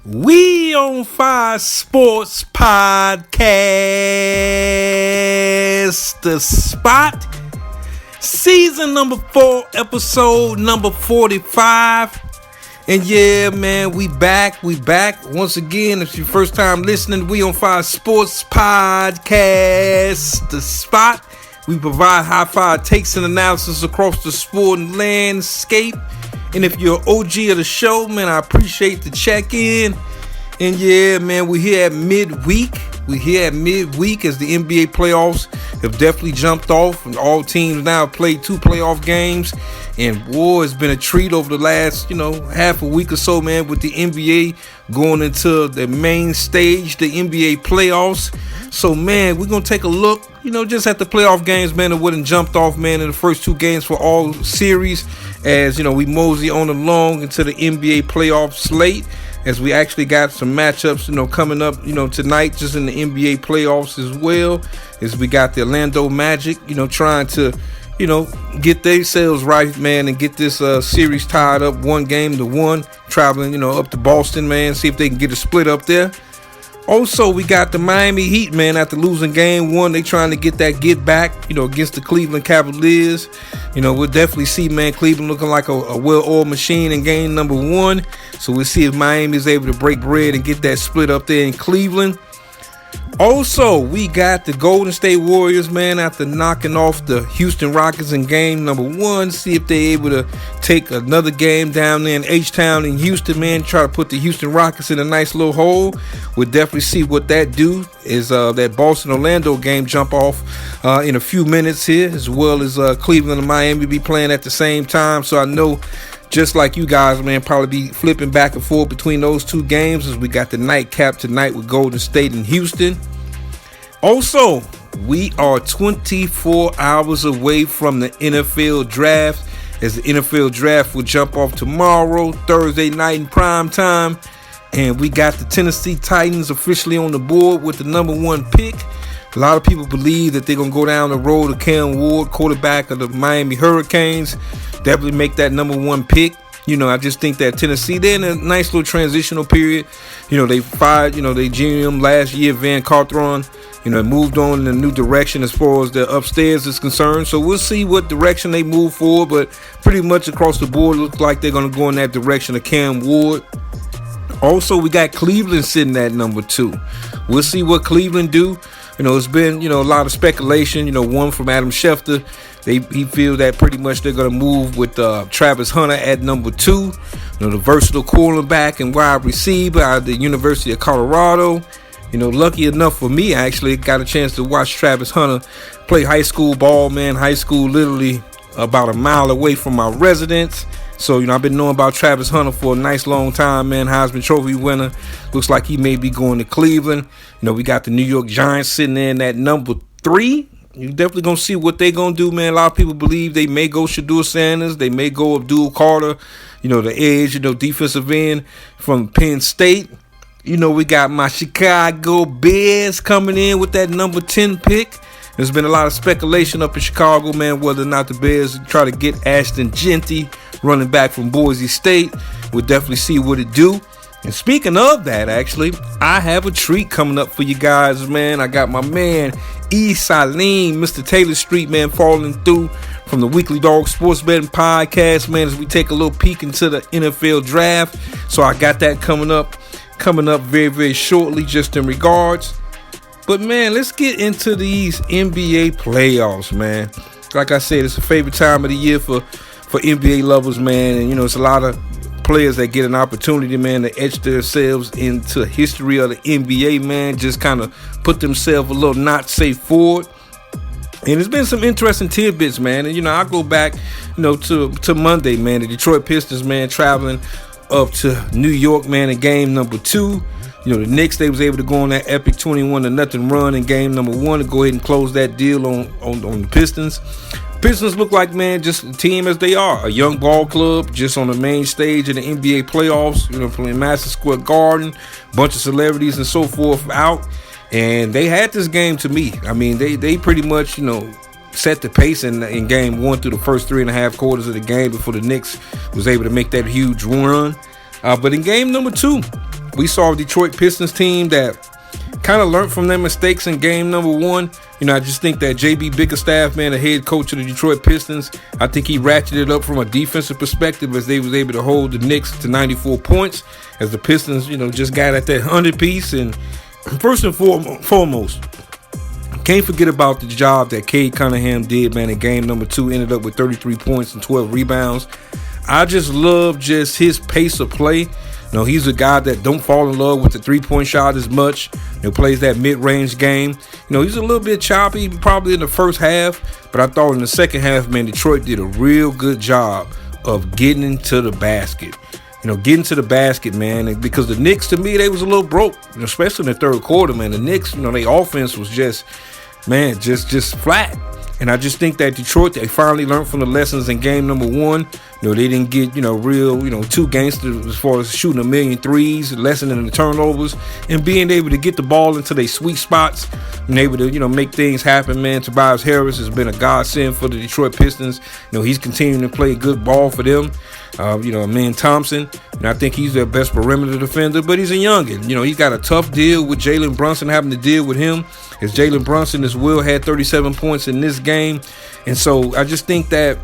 We on Fire Sports Podcast, The Spot, season number 4, episode number 45. And yeah, man, we back. Once again, if it's your first time listening, we on Fire Sports Podcast, The Spot. We provide high-five takes and analysis across the sporting landscape. And if you're an OG of the show, man, I appreciate the check-in. And yeah, man, we're here at midweek. As the NBA playoffs have definitely jumped off. And all teams now have played 2 playoff games. And boy, it's been a treat over the last, half a week or so, man, with the NBA going into the main stage, the NBA playoffs. So, man, we're going to take a look, just at the playoff games, man, that wouldn't jumped off, man, in the first 2 games for all series. As, we mosey on along into the NBA playoff slate. As we actually got some matchups, coming up, tonight, just in the NBA playoffs as well. As we got the Orlando Magic, trying to, get themselves right, man, and get this series tied up 1-1, traveling, up to Boston, man, see if they can get a split up there. Also, we got the Miami Heat, man, after losing game 1. They trying to get that get back, against the Cleveland Cavaliers. We'll definitely see, man, Cleveland looking like a well-oiled machine in game number 1. So we'll see if Miami is able to break bread and get that split up there in Cleveland. Also, we got the Golden State Warriors, man, after knocking off the Houston Rockets in game number 1. See if they're able to take another game down there in H-Town in Houston, man. Try to put the Houston Rockets in a nice little hole. We'll definitely see what that do. Is that Boston-Orlando game jump off in a few minutes here, as well as Cleveland and Miami be playing at the same time. So I know, just like you guys, man, probably be flipping back and forth between those 2 games, as we got the nightcap tonight with Golden State and Houston. Also, we are 24 hours away from the NFL draft, as the NFL draft will jump off tomorrow, Thursday night in prime time. And we got the Tennessee Titans officially on the board with the number 1 pick. A lot of people believe that they're going to go down the road of Cam Ward, quarterback of the Miami Hurricanes. Definitely make that number 1 pick. I just think that Tennessee, they're in a nice little transitional period. They fired, they GM last year, Van Carthron. Moved on in a new direction as far as the upstairs is concerned. So we'll see what direction they move forward. But pretty much across the board, looks like they're going to go in that direction of Cam Ward. Also, we got Cleveland sitting at number 2. We'll see what Cleveland do. It's been, a lot of speculation, one from Adam Schefter. He feels that pretty much they're going to move with Travis Hunter at number 2. The versatile quarterback and wide receiver out of the University of Colorado. Lucky enough for me, I actually got a chance to watch Travis Hunter play high school ball, man. High school literally about a mile away from my residence. So, I've been knowing about Travis Hunter for a nice long time, man. Heisman Trophy winner. Looks like he may be going to Cleveland. We got the New York Giants sitting in at number 3. You definitely going to see what they're going to do, man. A lot of people believe they may go Shedeur Sanders. They may go Abdul Carter, the edge, defensive end from Penn State. We got my Chicago Bears coming in with that number 10 pick. There's been a lot of speculation up in Chicago, man, whether or not the Bears try to get Ashton Jeanty, running back from Boise State. We'll definitely see what it do. And speaking of that, actually, I have a treat coming up for you guys, man. I got my man, E. Salim, Mr. Taylor Street, man, falling through from the Weekly Dog Sports Betting Podcast, man, as we take a little peek into the NFL draft. So I got that coming up very, very shortly, just in regards. But, man, let's get into these NBA playoffs, man. Like I said, it's a favorite time of the year for NBA lovers, man. And, it's a lot of players that get an opportunity, man, to etch themselves into history of the NBA, man. Just kind of put themselves a little not safe forward. And there's been some interesting tidbits, man. And, I go back, to Monday, man. The Detroit Pistons, man, traveling up to New York, man, in game number 2. The Knicks, they was able to go on that epic 21-0 run in game number 1 to go ahead and close that deal on the Pistons. Pistons look like, man, just a team as they are. A young ball club, just on the main stage of the NBA playoffs, playing Madison Square Garden, bunch of celebrities and so forth out. And they had this game to me. I mean, they pretty much, set the pace in game 1 through the first 3.5 quarters of the game before the Knicks was able to make that huge run. But in game number 2, we saw a Detroit Pistons team that kind of learned from their mistakes in game number 1. I just think that J.B. Bickerstaff, man, the head coach of the Detroit Pistons, I think he ratcheted up from a defensive perspective as they was able to hold the Knicks to 94 points as the Pistons, just got at that 100 piece. And first and foremost, can't forget about the job that Cade Cunningham did, man, in game number 2, ended up with 33 points and 12 rebounds. I just love just his pace of play. He's a guy that don't fall in love with the three-point shot as much. Plays that mid-range game. He's a little bit choppy probably in the first half, but I thought in the second half, man, Detroit did a real good job of getting into the basket. Getting to the basket, man, because the Knicks, to me, they was a little broke, especially in the third quarter, man. The Knicks, their offense was just flat. And I just think that Detroit, they finally learned from the lessons in game number 1. They didn't get, real, too gangster as far as shooting a million threes, lessening the turnovers, and being able to get the ball into their sweet spots and able to, make things happen, man. Tobias Harris has been a godsend for the Detroit Pistons. He's continuing to play good ball for them. Man Thompson, and I think he's their best perimeter defender, but he's a youngin. He's got a tough deal with Jalen Brunson, having to deal with him, as Jalen Brunson as well had 37 points in this game. And so I just think that,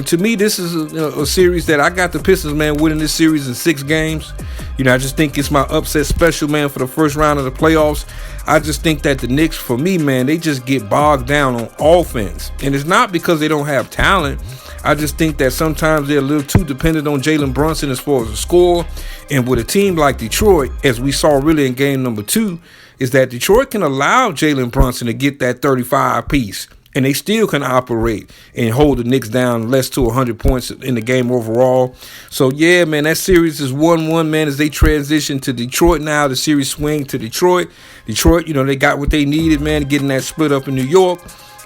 to me, this is a series that I got the Pistons, man, winning this series in 6 games. I just think it's my upset special, man, for the first round of the playoffs. I just think that the Knicks, for me, man, they just get bogged down on offense. And it's not because they don't have talent. I just think that sometimes they're a little too dependent on Jalen Brunson as far as the score. And with a team like Detroit, as we saw really in game number 2, is that Detroit can allow Jalen Brunson to get that 35 piece. And they still can operate and hold the Knicks down less to 100 points in the game overall. So, yeah, man, that series is 1-1, man, as they transition to Detroit now. The series swing to Detroit. Detroit, they got what they needed, man, getting that split up in New York.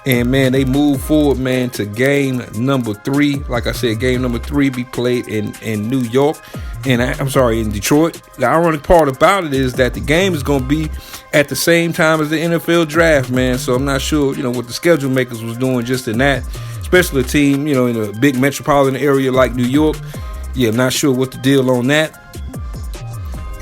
And, man, they move forward, man, to game number 3. Like I said, game number 3 be played in New York. And in Detroit. The ironic part about it is that the game is going to be at the same time as the NFL draft, man. So I'm not sure, what the schedule makers was doing just in that. Especially a team, in a big metropolitan area like New York. Yeah, I'm not sure what the deal on that.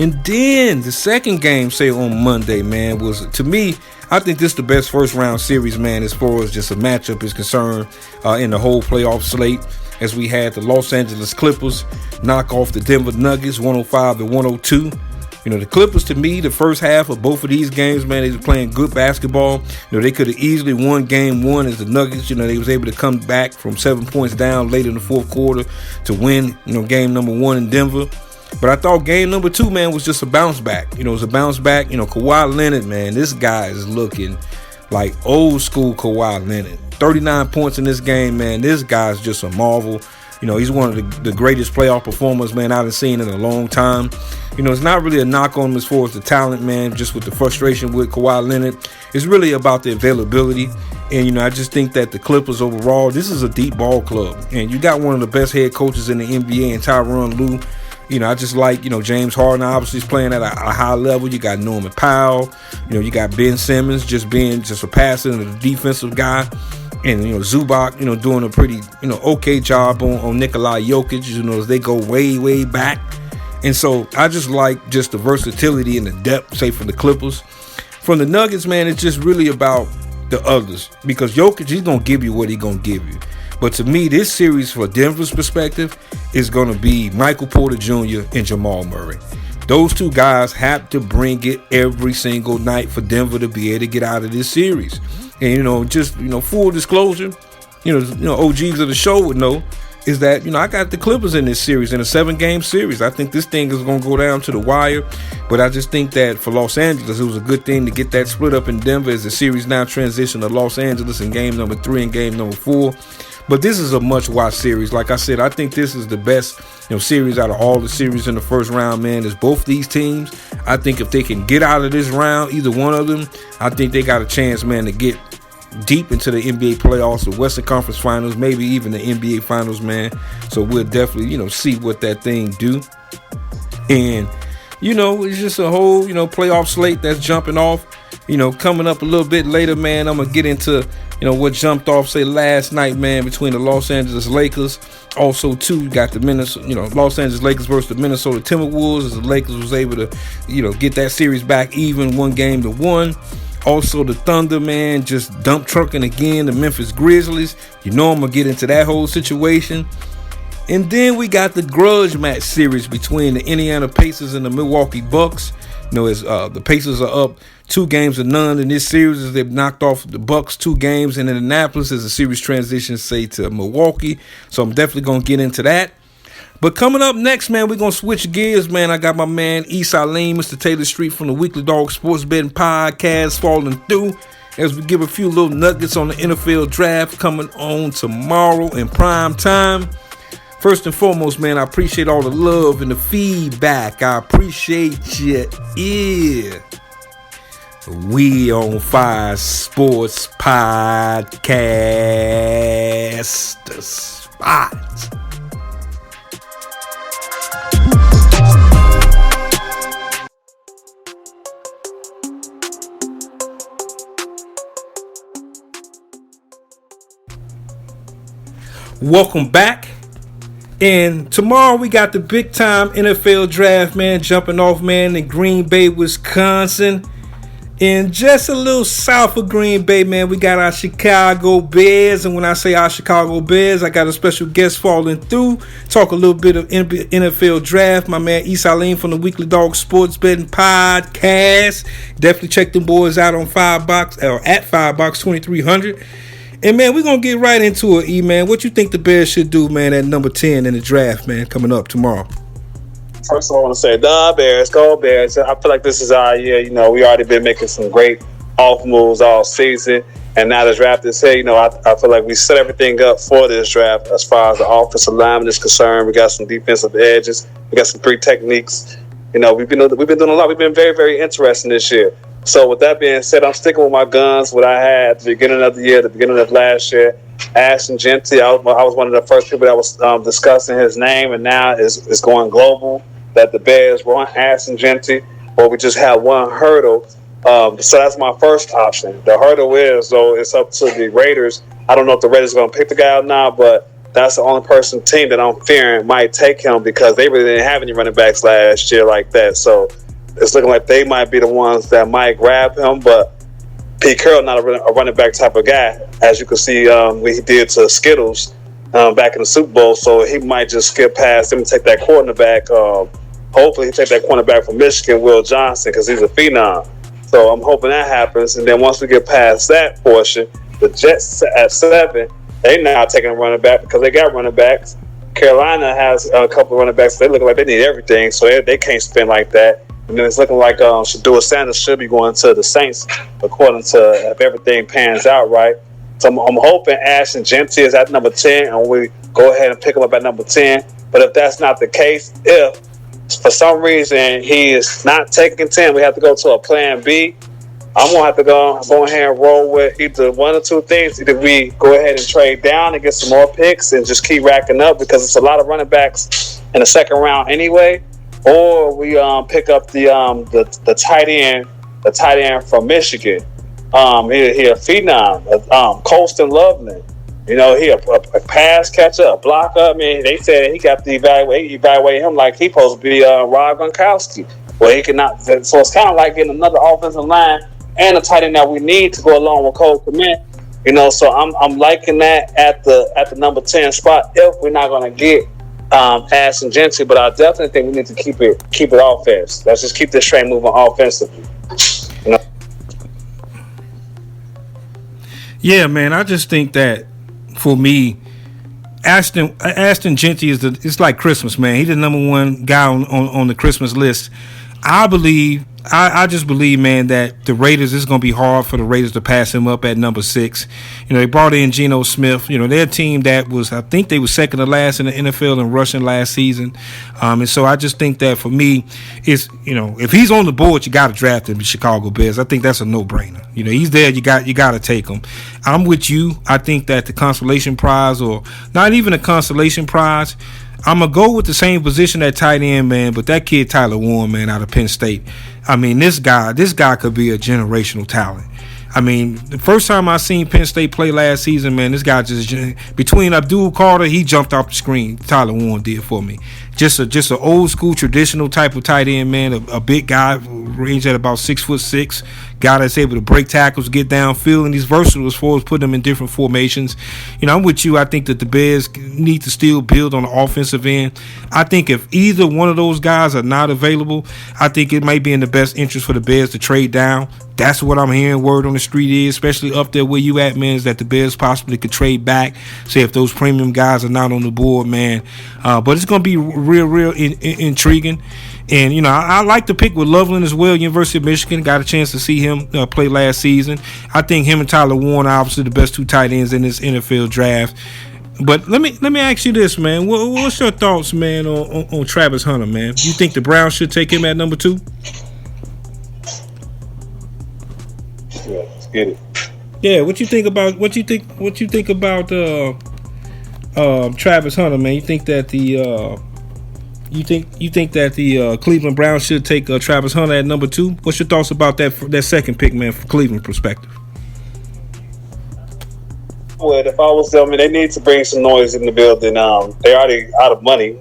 And then the second game, say on Monday, man, was, to me, I think this is the best first round series, man, as far as just a matchup is concerned in the whole playoff slate, as we had the Los Angeles Clippers knock off the Denver Nuggets 105-102. The Clippers, to me, the first half of both of these games, man, they were playing good basketball. They could have easily won game 1 as the Nuggets, they was able to come back from 7 points down late in the fourth quarter to win, game number 1 in Denver. But I thought game number 2, man, was just a bounce back. It was a bounce back. Kawhi Leonard, man, this guy is looking like old school Kawhi Leonard. 39 points in this game, man. This guy's just a marvel. He's one of the greatest playoff performers, man, I've seen in a long time. It's not really a knock on him as far as the talent, man, just with the frustration with Kawhi Leonard. It's really about the availability. And, I just think that the Clippers overall, this is a deep ball club. And you got one of the best head coaches in the NBA in Tyronn Lue. I just like, James Harden obviously is playing at a high level. You got Norman Powell. You got Ben Simmons just being just a passer and a defensive guy. And, Zubac, doing a pretty, okay job on Nikola Jokic, as they go way, way back. And so I just like just the versatility and the depth, say, for the Clippers. From the Nuggets, man, it's just really about the others. Because Jokic, he's going to give you what he's going to give you. But to me, this series, for Denver's perspective, is going to be Michael Porter Jr. and Jamal Murray. Those two guys have to bring it every single night for Denver to be able to get out of this series. And, just, full disclosure, OGs of the show would know, is that, I got the Clippers in this series, in a 7-game series. I think this thing is going to go down to the wire. But I just think that for Los Angeles, it was a good thing to get that split up in Denver as the series now transitioned to Los Angeles in game number 3 and game number 4. But this is a much-watch series. Like I said, I think this is the best, series out of all the series in the first round, man. Is both these teams. I think if they can get out of this round, either one of them, I think they got a chance, man, to get deep into the NBA playoffs, the Western Conference Finals, maybe even the NBA Finals, man. So we'll definitely, see what that thing do. And, it's just a whole, playoff slate that's jumping off. coming up a little bit later, man, I'm going to get into, what jumped off, say, last night, man, between the Los Angeles Lakers. Also, too, you got the Los Angeles Lakers versus the Minnesota Timberwolves, as the Lakers was able to, get that series back even 1-1. Also, the Thunder, man, just dump trucking again the Memphis Grizzlies. I'm going to get into that whole situation. And then we got the grudge match series between the Indiana Pacers and the Milwaukee Bucks. As the Pacers are up 2-0 in this series, as they've knocked off the Bucks 2 games in Indianapolis as the series transitions, say, to Milwaukee. So I'm definitely going to get into that. But coming up next, man, we're going to switch gears, man. I got my man, Esau Lane, Mr. Taylor Street from the Weekly Dog Sports Betting Podcast falling through as we give a few little nuggets on the NFL draft coming on tomorrow in prime time. First and foremost, man, I appreciate all the love and the feedback. I appreciate you. Yeah. We on Fire Sports Podcast. The spot. Welcome back. And tomorrow we got the big time NFL draft, man, jumping off, man, in Green Bay, Wisconsin. And just a little south of Green Bay, man, we got our Chicago Bears. And when I say our Chicago Bears, I got a special guest falling through. Talk a little bit of NFL draft. My man Esau Lane from the Weekly Dog Sports Betting Podcast. Definitely check them boys out on Firebox or at Firebox 2300. And, man, we're going to get right into it, E-Man. What you think the Bears should do, man, at number 10 in the draft, man, coming up tomorrow? First of all, I want to say, the Bears, go Bears. I feel like this is our year. We already been making some great off moves all season. And now the draft is here. I feel like we set everything up for this draft as far as the offensive lineman is concerned. We got some defensive edges. We got some 3 techniques. We've been doing a lot. We've been very, very interesting this year. So with that being said, I'm sticking with my guns, what I had at the beginning of the year, the beginning of last year. Ashton Jeanty, I was one of the first people that was discussing his name, and now is going global, that the Bears want Ashton Jeanty, or we just have one hurdle. So that's my first option. The hurdle is, though, it's up to the Raiders. I don't know if the Raiders are going to pick the guy or not, but that's the only team that I'm fearing might take him because they really didn't have any running backs last year like that. So it's looking like they might be the ones that might grab him, but Pete Carroll not a running back type of guy, as you can see what he did to Skittles back in the Super Bowl. So he might just skip past him and take that cornerback. Hopefully he take that cornerback from Michigan, Will Johnson, because he's a phenom. So I'm hoping that happens. And then once we get past that portion, the Jets at 7, they now taking a running back because they got running backs. Carolina has a couple of running backs. They look like they need everything, so they can't spend like that. And then it's looking like Shedeur Sanders should be going to the Saints, according to if everything pans out right. So I'm hoping Ashton Jeanty is at number 10, and we go ahead and pick him up at number 10. But if that's not the case, if for some reason he is not taking 10, we have to go to a plan B. I'm going to have to go ahead and roll with either one or two things. Either we go ahead and trade down and get some more picks and just keep racking up because it's a lot of running backs in the second round anyway. Or we pick up the tight end from Michigan. He a phenom, Colston Loveland. He a pass catcher, a blocker. I mean, they said he got to evaluate him like he supposed to be Rob Gronkowski. Well, he cannot. So it's kind of like getting another offensive line and a tight end that we need to go along with Cole Kmet. So I'm liking that at the number 10 spot if we're not going to get Ashton Jeanty, but I definitely think we need to keep it offense. Let's just keep this train moving offensively. Yeah, man. I just think that for me, Ashton Jeanty it's like Christmas, man. He's the number one guy on the Christmas list. I just believe, man, that the Raiders, it's going to be hard for the Raiders to pass him up at number 6. They brought in Geno Smith. Their team that was, I think they were second to last in the NFL in rushing last season. And so I just think that for me, it's, if he's on the board, you got to draft him, the Chicago Bears. I think that's a no-brainer. He's there, you got to take him. I'm with you. I think that the consolation prize, or not even a consolation prize, I'm going to go with the same position at tight end, man, but that kid Tyler Warren, man, out of Penn State, I mean, this guy could be a generational talent. I mean, the first time I seen Penn State play last season, man, this guy just, between Abdul Carter, he jumped off the screen. Tyler Warren did for me. Just an old school traditional type of tight end, man. A big guy, ranged at about 6'6", guy that's able to break tackles, get downfield, and he's versatile as far as putting them in different formations. You know, I'm with you. I think that the Bears need to still build on the offensive end. I think if either one of those guys are not available, I think it might be in the best interest for the Bears to trade down. That's what I'm hearing word on the street is, especially up there where you at, man, is that the Bears possibly could trade back, say if those premium guys are not on the board, man. But it's going to be real intriguing. And, you know, I like the pick with Loveland as well, University of Michigan. Got a chance to see him play last season. I think him and Tyler Warren are obviously the best two tight ends in this NFL draft. But let me ask you this, man. What's your thoughts, man, on Travis Hunter, man? You think the Browns should take him at number 2? Yeah, let's get it. Yeah, what you think about Travis Hunter, man? You think that the Cleveland Browns should take Travis Hunter at number 2? What's your thoughts about that second pick, man, from Cleveland perspective? Well, if I was them, they need to bring some noise in the building. They're already out of money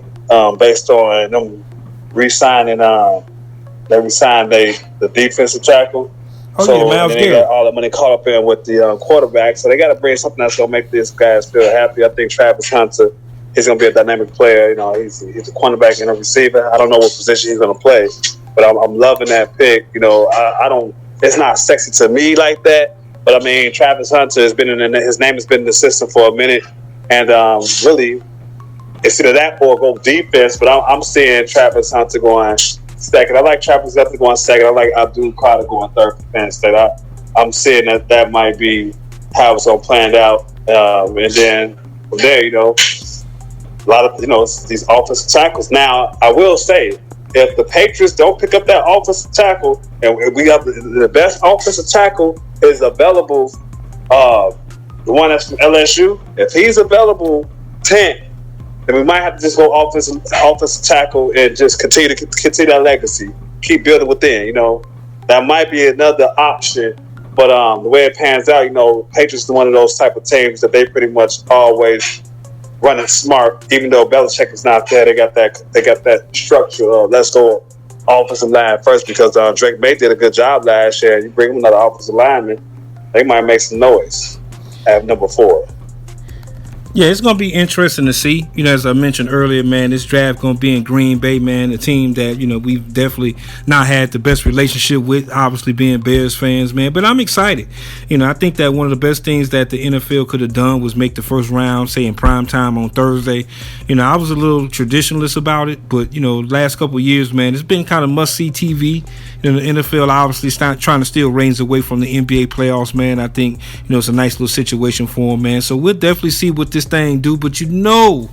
based on them re-signing. They re-signed the defensive tackle. Oh, so yeah, they got all the money caught up in with the quarterback. So they got to bring something that's going to make these guys feel happy. I think Travis Hunter is going to be a dynamic player. You know, he's a cornerback and a receiver. I don't know what position he's going to play, but I'm loving that pick. You know, I don't. It's not sexy to me like that. But I mean, Travis Hunter has been his name has been in the system for a minute, and really, it's either that or go defense. But I'm seeing Travis Hunter going second. I like Travis Hunter going second. I like Abdul Carter going third for Penn State. I'm seeing that might be how it's all planned out, and then from there, you know, a lot of these offensive tackles. Now, I will say, if the Patriots don't pick up that offensive tackle, and we have the best offensive tackle is available, the one that's from LSU, if he's available 10, then we might have to just go offensive tackle and just continue that legacy, keep building within. You know, that might be another option. But the way it pans out, you know, Patriots are one of those type of teams that they pretty much always running smart. Even though Belichick is not there, they got that structure. Let's go offensive line first, because Drake May did a good job last year. You bring him another offensive lineman, they might make some noise at number 4. Yeah, it's going to be interesting to see. You know, as I mentioned earlier, man, this draft going to be in Green Bay, man, a team that, you know, we've definitely not had the best relationship with, obviously being Bears fans, man. But I'm excited. You know, I think that one of the best things that the NFL could have done was make the first round, say, in prime time on Thursday. You know, I was a little traditionalist about it, but, you know, last couple of years, man, it's been kind of must-see TV. You know, the NFL obviously trying to steal reins away from the NBA playoffs, man. I think, you know, it's a nice little situation for them, man. So we'll definitely see what this thing do, but you know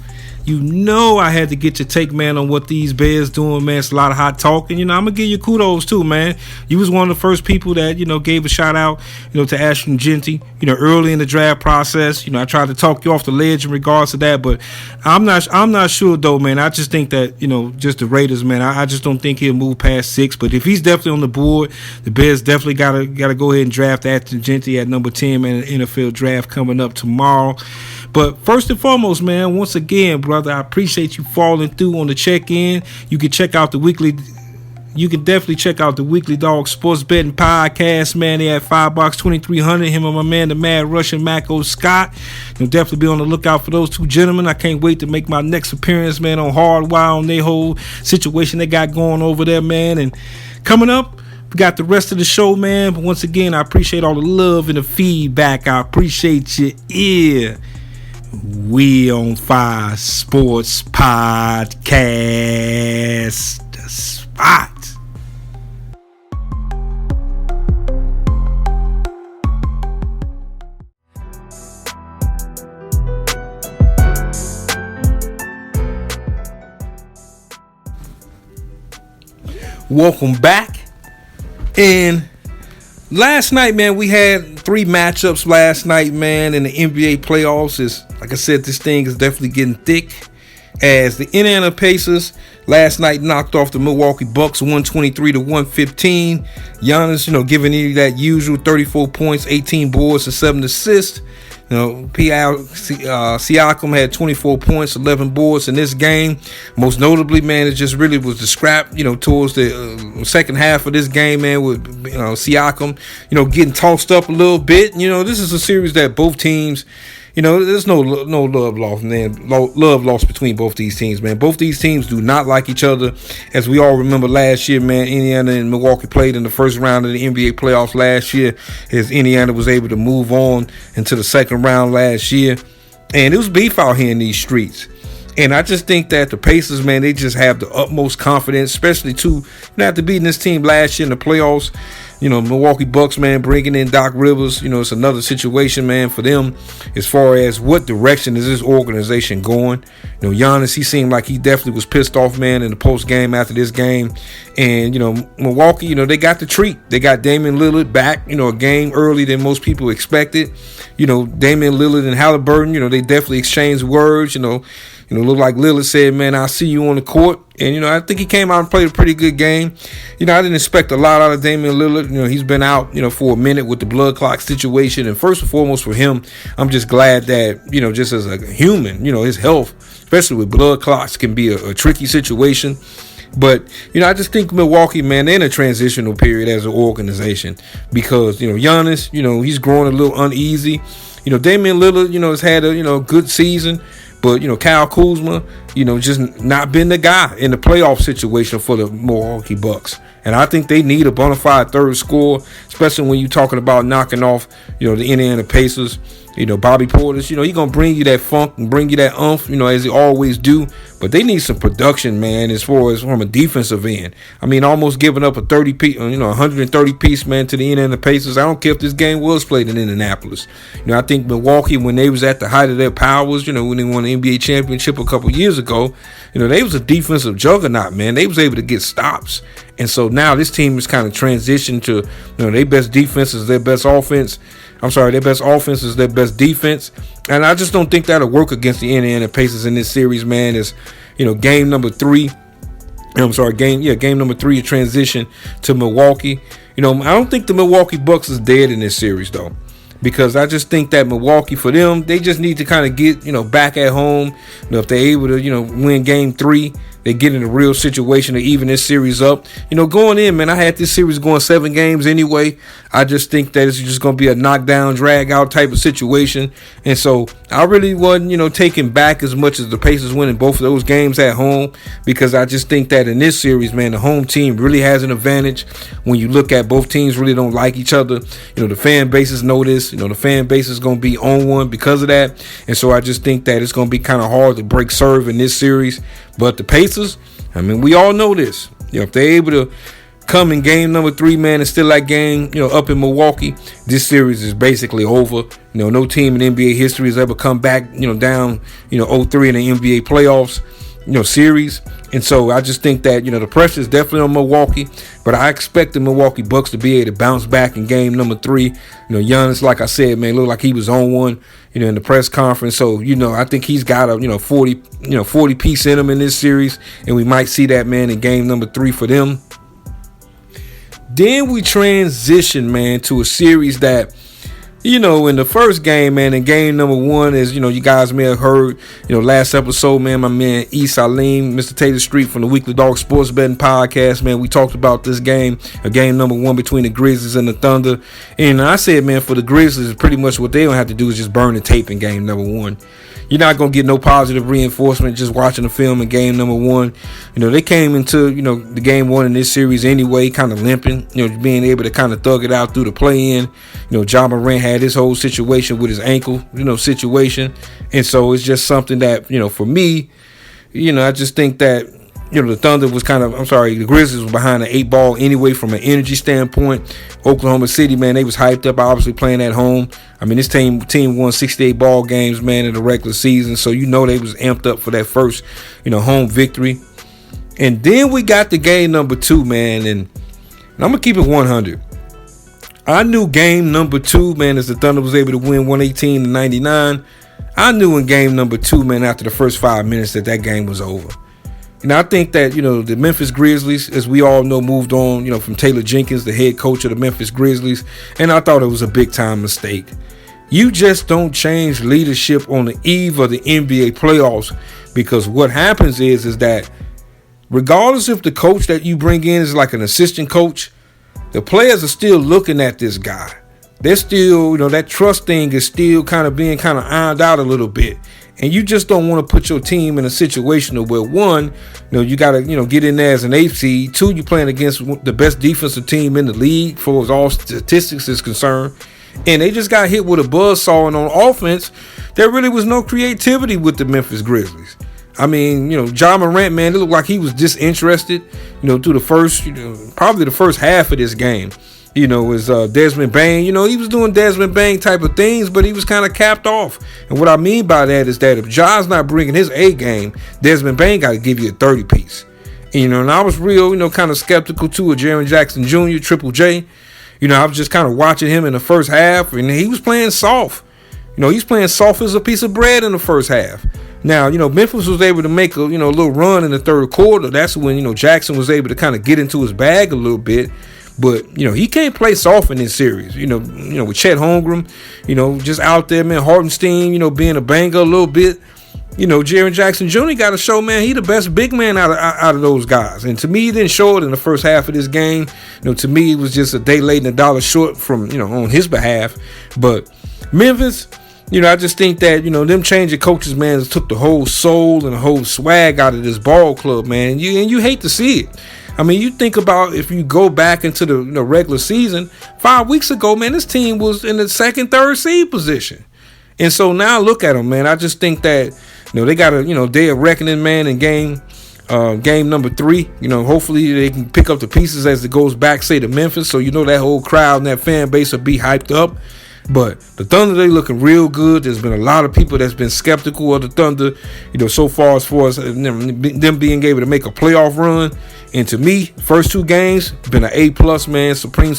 I had to get your take, man, on what these Bears doing, man. It's a lot of hot talk, and, you know, I'm gonna give you kudos too, man. You was one of the first people that, you know, gave a shout out, you know, to Ashton Jeanty, you know, early in the draft process. You know, I tried to talk you off the ledge in regards to that, but I'm not sure though, man. I just think that, you know, just the Raiders, man, I just don't think he'll move past 6. But if he's definitely on the board, the Bears definitely gotta go ahead and draft Ashton Jeanty at number 10, man, in the NFL draft coming up tomorrow. But first and foremost, man, once again, brother, I appreciate you falling through on the check-in. You can definitely check out the Weekly Dog Sports Betting Podcast, man. They at $5, 2,300. Him and my man, the Mad Russian Mako Scott. You'll definitely be on the lookout for those two gentlemen. I can't wait to make my next appearance, man, on Hardwire on their whole situation they got going over there, man. And coming up, we got the rest of the show, man. But once again, I appreciate all the love and the feedback. I appreciate your ear. We on Fire Sports Podcast, the spot. Welcome back. And last night, man, we had 3 matchups last night, man, in the NBA playoffs. Like I said, this thing is definitely getting thick. as the Indiana Pacers last night knocked off the Milwaukee Bucks 123-115. Giannis, giving you that usual 34 points, 18 boards, and 7 assists. Siakam had 24 points, 11 boards in this game. Most notably, man, it just really was the scrap, towards the second half of this game, man, with Siakam, getting tossed up a little bit. This is a series that both teams, there's no love lost, man. Love lost between both these teams, man. Both these teams do not like each other. As we all remember last year, man, Indiana and Milwaukee played in the first round of the NBA playoffs last year, as Indiana was able to move on into the second round last year. And it was beef out here in these streets. And I just think that the Pacers, man, they just have the utmost confidence, especially after beating this team last year in the playoffs. Milwaukee Bucks, man, bringing in Doc Rivers, it's another situation, man, for them as far as what direction is this organization going. Giannis, he seemed like he definitely was pissed off, man, in the post game after this game. And, Milwaukee, they got the treat. They got Damian Lillard back, a game early than most people expected. Damian Lillard and Halliburton, they definitely exchanged words, look like Lillard said, man, I'll see you on the court. And, I think he came out and played a pretty good game. I didn't expect a lot out of Damian Lillard. He's been out, for a minute with the blood clot situation. And first and foremost for him, I'm just glad that, just as a human, his health, especially with blood clots, can be a tricky situation. But, I just think Milwaukee, man, they're in a transitional period as an organization because, Giannis, he's growing a little uneasy. Damian Lillard, has had a good season. But, Kyle Kuzma, just not been the guy in the playoff situation for the Milwaukee Bucks. And I think they need a bona fide third scorer, especially when you're talking about knocking off, the Indiana Pacers. Bobby Portis, he's going to bring you that funk and bring you that umph, as he always do. But they need some production, man, as far as from a defensive end. I mean, almost giving up a 130 piece, man, to the Indiana Pacers. I don't care if this game was played in Indianapolis. I think Milwaukee, when they was at the height of their powers, when they won the NBA championship a couple years ago, they was a defensive juggernaut, man. They was able to get stops. And so now this team is kind of transitioned to, their best defense is their best offense. Their best offense is their best defense. And I just don't think that'll work against the Indiana Pacers in this series, man. It's, game number 3. Game number 3 of transition to Milwaukee. I don't think the Milwaukee Bucks is dead in this series, though. Because I just think that Milwaukee, for them, they just need to kind of get, back at home. If they're able to, win game 3, they get in a real situation to even this series up. Going in, man, I had this series going 7 games anyway. I just think that it's just going to be a knockdown, drag out type of situation. And so I really wasn't, taking back as much as the Pacers winning both of those games at home, because I just think that in this series, man, the home team really has an advantage. When you look at both teams really don't like each other, the fan bases know this. The fan base is going to be on one because of that. And so I just think that it's going to be kind of hard to break serve in this series. But the Pacers, I mean, we all know this. If they're able to come in game number 3, man, and still that game, up in Milwaukee, this series is basically over. No team in NBA history has ever come back, down, 0-3 in the NBA playoffs, series. And so I just think that, the pressure is definitely on Milwaukee, but I expect the Milwaukee Bucks to be able to bounce back in game number 3. Giannis, like I said, man, looked like he was on one, in the press conference. So, I think he's got a, 40 piece in him in this series, and we might see that, man, in game number 3 for them. Then we transition, man, to a series that, in the first game, man, in game number 1, as you guys may have heard, last episode, man, my man E. Salim, Mr. Taylor Street from the Weekly Dog Sports Betting Podcast, man, we talked about this game, a game number 1 between the Grizzlies and the Thunder. And I said, man, for the Grizzlies, pretty much what they don't have to do is just burn the tape in game number 1. You're not going to get no positive reinforcement just watching the film in game number 1. They came into, the game 1 in this series anyway, kind of limping, being able to kind of thug it out through the play-in. Ja Morant had his whole situation with his ankle, situation. And so it's just something that, for me, I just think that, the Thunder was the Grizzlies was behind an 8 ball anyway from an energy standpoint. Oklahoma City, man, they was hyped up, obviously playing at home. I mean, this team won 68 ball games, man, in the regular season. So, they was amped up for that first, home victory. And then we got the game number 2, man, and I'm going to keep it 100. I knew game number 2, man, as the Thunder was able to win 118-99. I knew in game number 2, man, after the first 5 minutes that game was over. I think that, the Memphis Grizzlies, as we all know, moved on, from Taylor Jenkins, the head coach of the Memphis Grizzlies. And I thought it was a big time mistake. You just don't change leadership on the eve of the NBA playoffs, because what happens is that regardless if the coach that you bring in is like an assistant coach, the players are still looking at this guy. They're still, that trust thing is still kind of being ironed out a little bit. And you just don't want to put your team in a situation where, one, you got to, get in there as an 8th seed. 2, you're playing against the best defensive team in the league for as all statistics is concerned. And they just got hit with a buzzsaw, and on offense, there really was no creativity with the Memphis Grizzlies. I mean, Ja Morant, man, it looked like he was disinterested, through the first, probably the first half of this game. Is Desmond Bane. He was doing Desmond Bane type of things, but he was kind of capped off. And what I mean by that is that if Ja's not bringing his A game, Desmond Bane got to give you a 30-piece. And I was real, kind of skeptical too of Jaren Jackson Jr., Triple J. I was just kind of watching him in the first half, and he was playing soft. He's playing soft as a piece of bread in the first half. Now, Memphis was able to make a, little run in the third quarter. That's when, Jackson was able to kind of get into his bag a little bit. But, he can't play soft in this series, with Chet Holmgren, just out there, man. Hartenstein, being a banger a little bit. Jaren Jackson Jr. got to show, man, he the best big man out of those guys. And to me, he didn't show it in the first half of this game. To me, it was just a day late and a dollar short from, on his behalf. But Memphis, I just think that, them changing coaches, man, took the whole soul and the whole swag out of this ball club, man. And you hate to see it. I mean, you think about if you go back into the regular season, 5 weeks ago, man, this team was in the second, third seed position. And so now look at them, man. I just think that, they got a, day of reckoning, man, in game number 3. Hopefully they can pick up the pieces as it goes back, say, to Memphis. So, that whole crowd and that fan base will be hyped up. But the Thunder, they looking real good. There's been a lot of people that's been skeptical of the Thunder, so far as them being able to make a playoff run. And to me, first 2 games, been an A+, man, supreme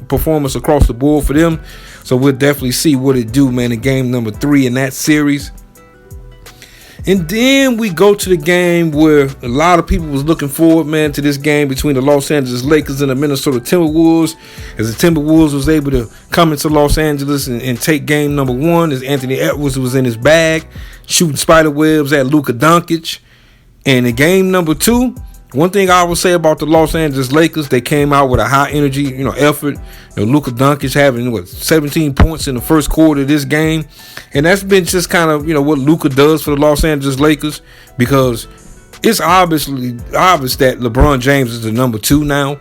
performance across the board for them. So we'll definitely see what it do, man, in game number 3 in that series. And then we go to the game where a lot of people was looking forward, man, to this game between the Los Angeles Lakers and the Minnesota Timberwolves, as the Timberwolves was able to come into Los Angeles and take game number 1 as Anthony Edwards was in his bag, shooting spider webs at Luka Doncic. And in game number 2, one thing I will say about the Los Angeles Lakers, they came out with a high energy, effort. Luka Doncic having 17 points in the first quarter of this game, and that's been just kind of what Luka does for the Los Angeles Lakers, because it's obvious that LeBron James is the number 2 now.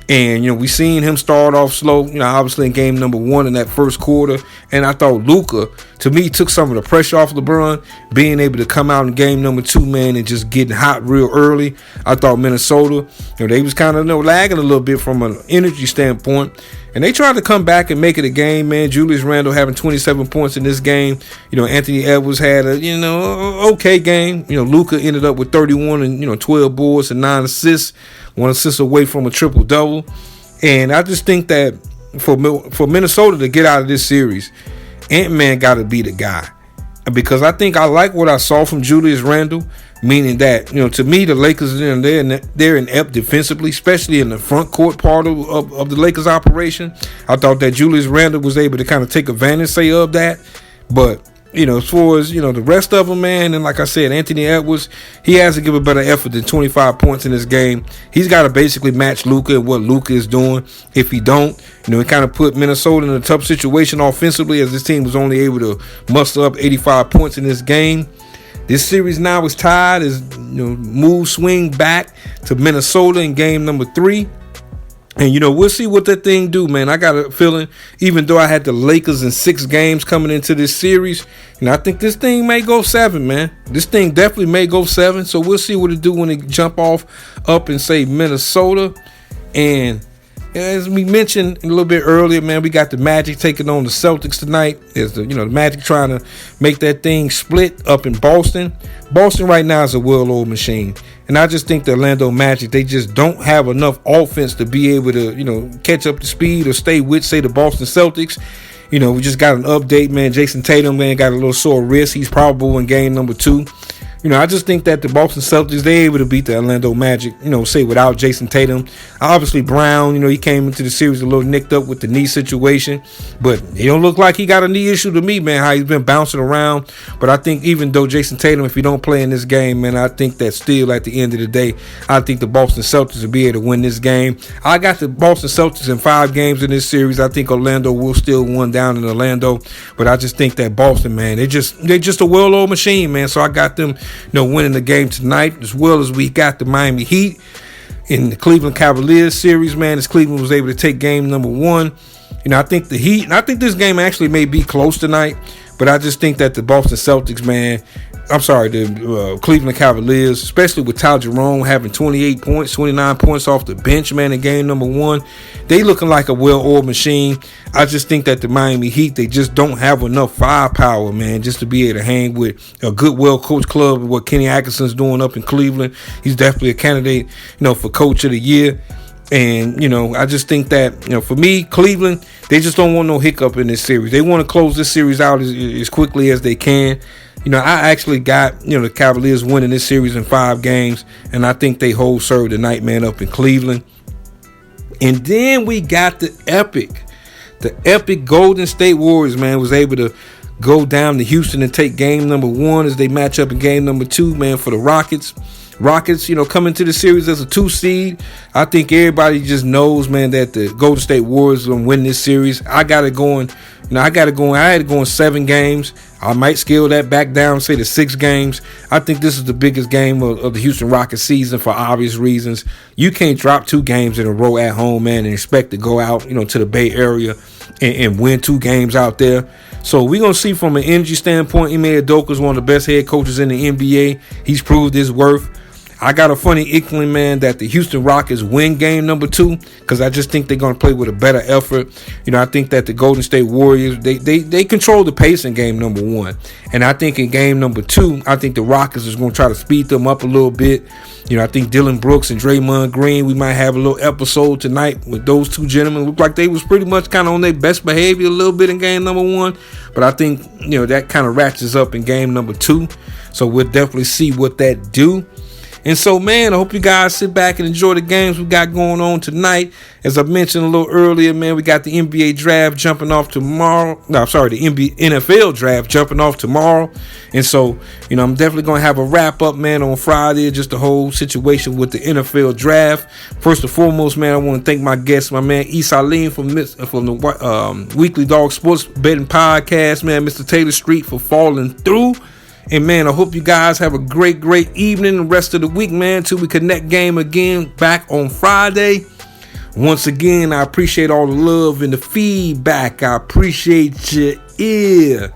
And, we seen him start off slow, obviously in game number 1 in that first quarter. And I thought Luka, to me, took some of the pressure off LeBron, being able to come out in game number 2, man, and just getting hot real early. I thought Minnesota, they was kind of lagging a little bit from an energy standpoint. And they tried to come back and make it a game, man. Julius Randle having 27 points in this game. Anthony Edwards had a, okay game. Luka ended up with 31 and, 12 boards and 9 assists. 1 assist away from a triple-double. And I just think that for Minnesota to get out of this series, Ant-Man got to be the guy. Because I think I like what I saw from Julius Randle, meaning that, to me, the Lakers, they're inept defensively, especially in the front court part of the Lakers operation. I thought that Julius Randle was able to kind of take advantage, of that. But, as far as, the rest of them, man, and like I said, Anthony Edwards, he has to give a better effort than 25 points in this game. He's got to basically match Luka and what Luka is doing. If he don't, it kind of put Minnesota in a tough situation offensively, as this team was only able to muster up 85 points in this game. This series now is tied, as move swing back to Minnesota in game number 3. And, we'll see what that thing do, man. I got a feeling, even though I had the Lakers in 6 games coming into this series, I think this thing may go 7, man. This thing definitely may go 7. So we'll see what it do when it jump off up in, say, Minnesota. And as we mentioned a little bit earlier, man, we got the Magic taking on the Celtics tonight. There's the Magic trying to make that thing split up in Boston. Boston right now is a well-oiled machine. And I just think the Orlando Magic, they just don't have enough offense to be able to, catch up to speed or stay with, say, the Boston Celtics. We just got an update, man. Jason Tatum, man, got a little sore wrist. He's probable in game number 2. I just think that the Boston Celtics, they're able to beat the Orlando Magic, say without Jason Tatum. Obviously, Brown, he came into the series a little nicked up with the knee situation, but he don't look like he got a knee issue to me, man, how he's been bouncing around. But I think even though Jason Tatum, if he don't play in this game, man, I think that still at the end of the day, I think the Boston Celtics will be able to win this game. I got the Boston Celtics in 5 games in this series. I think Orlando will still win down in Orlando, but I just think that Boston, man, they're just a well-oiled machine, man. So I got them winning the game tonight, as well as we got the Miami Heat in the Cleveland Cavaliers series, man, as Cleveland was able to take game number 1. I think the Heat, and I think this game actually may be close tonight, but I just think that the Boston Celtics, man, the Cleveland Cavaliers, especially with Tyler Jerome having 28 points, 29 points off the bench, man, in game number 1. They looking like a well-oiled machine. I just think that the Miami Heat, they just don't have enough firepower, man, just to be able to hang with a good, well-coached club. What Kenny Atkinson's doing up in Cleveland, he's definitely a candidate, for Coach of the Year. And, I just think that, for me, Cleveland, they just don't want no hiccup in this series. They want to close this series out as quickly as they can. I actually got, the Cavaliers winning this series in 5 games, and I think they hold serve tonight, man, up in Cleveland. And then we got the epic Golden State Warriors, man, was able to go down to Houston and take game number 1 as they match up in game number 2, man, for the Rockets. Rockets, coming to the series as a 2 seed. I think everybody just knows, man, that the Golden State Warriors are going to win this series. I got it going. I had to go in 7 games. I might scale that back down, say to 6 games. I think this is the biggest game of the Houston Rockets season for obvious reasons. You can't drop 2 games in a row at home, man, and expect to go out, to the Bay Area and win 2 games out there. So we're going to see from an energy standpoint, Ime Udoka is one of the best head coaches in the NBA. He's proved his worth. I got a funny inkling, man, that the Houston Rockets win game number 2 because I just think they're going to play with a better effort. I think that the Golden State Warriors, they control the pace in game number 1. And I think in game number 2, I think the Rockets is going to try to speed them up a little bit. I think Dylan Brooks and Draymond Green, we might have a little episode tonight with those 2 gentlemen. Look like they was pretty much kind of on their best behavior a little bit in game number 1. But I think, that kind of ratchets up in game number 2. So we'll definitely see what that do. And so, man, I hope you guys sit back and enjoy the games we got going on tonight. As I mentioned a little earlier, man, we got the NBA draft jumping off tomorrow. The NFL draft jumping off tomorrow. And so, I'm definitely going to have a wrap up, man, on Friday, just the whole situation with the NFL draft. First and foremost, man, I want to thank my guest, my man, Issa Lean from the Weekly Dog Sports Betting Podcast, man, Mr. Taylor Street, for falling through. And, man, I hope you guys have a great evening the rest of the week, man, till we connect game again back on Friday. Once again, I appreciate all the love and the feedback. I appreciate your ear.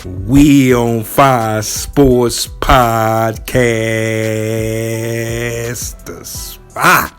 We on Fire Sports Podcast. The Spot.